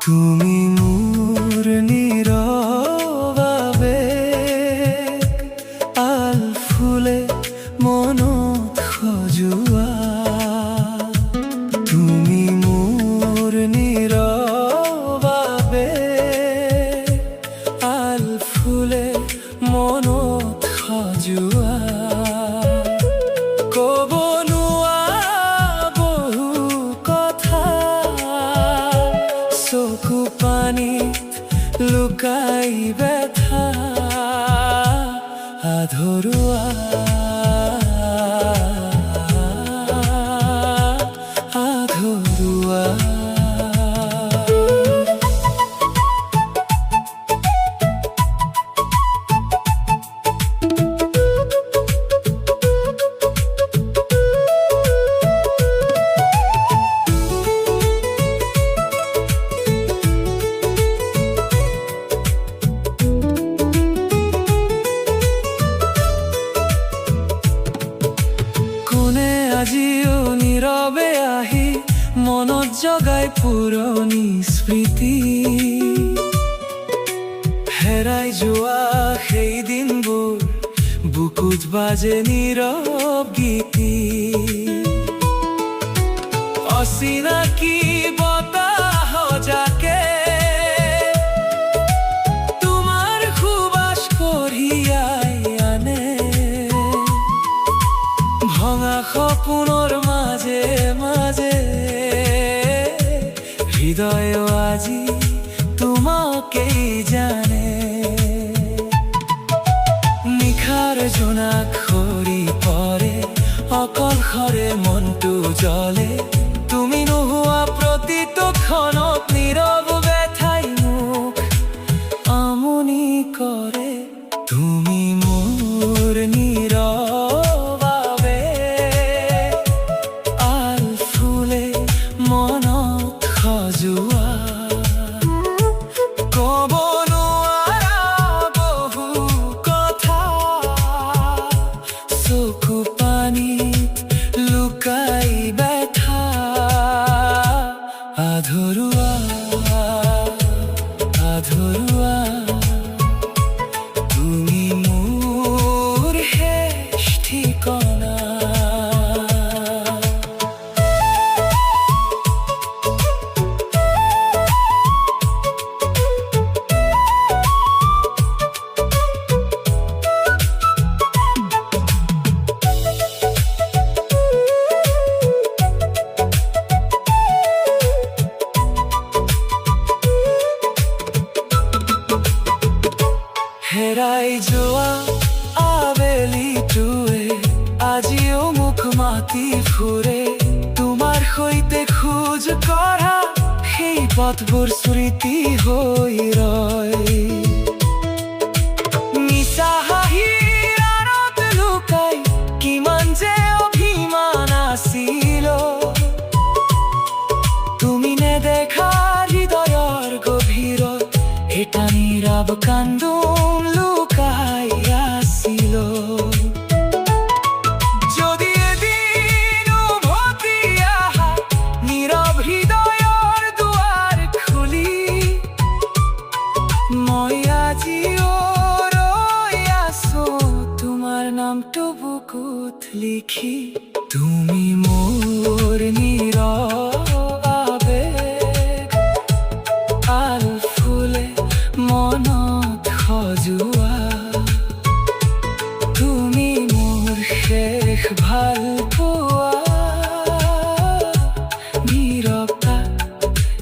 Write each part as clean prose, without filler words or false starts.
তুমি মোর নীরবে আল ফুলে মনত খজুৱা তুমি মোর নীরবে আল ফুলে মনত খজুৱা কব চকু পানীত লুকাই ব্যথা আধৰুৱা আধৰুৱা আজিও নীৰৱে আহি মনত জগাই পুৰণি স্মৃতি হেৰাই যোৱা সেই দিনবোৰ বুকুত বাজে নীৰৱ গীতি অচিনাকি বতাহ যাকে তোমাৰ সুবাস কঢ়িয়াই আনে ভঙা সপোনৰ মাজে মাজে হৃদয় আজি তোমাকেই জানে নিশাৰ জোনাক সৰি পৰে অকলশৰে মনটো জ্বলে তুমি নোহোৱা প্ৰতিটো ক্ষণত নীৰৱ ব্যথাই মোক আমনি কৰে তুমি মোৰ নীৰৱ মনত খজুৱা কব নোৱাৰা বহু কথা চকু পানীত লুকাই ব্যথা আধৰুৱা আধৰুৱা তুমি মোৰ শেষ ঠিকনা হেৰাই যোৱা আবেলিটোৱে আজিও মোক মাতি ফুৰে তোমাৰ সৈতে খোজ কৰা সেই পথবোৰ স্মৃতি হৈ ৰয় নিচা হাঁহিৰ আঁৰত লুকাই কিমান যে অভিমান আছিল তুমি নেদেখা হৃদয়ৰ গভীৰত এটা নীৰৱ কান্দোন লুকাই আছিল যদি এদিন উভতি আহা নীৰৱ হৃদয়ৰ দুৱাৰ খুলি মই আজিও ৰৈ আছো তোমাৰ নামটো বুকুত লিখি তুমি মোৰ নীৰৱ আল ফুলে মনত খজুৱা তুমি মোৰ শেষ ভাল পোৱা নীৰৱতা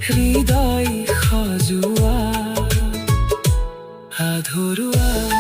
হৃদয় খজুৱা আধৰুৱা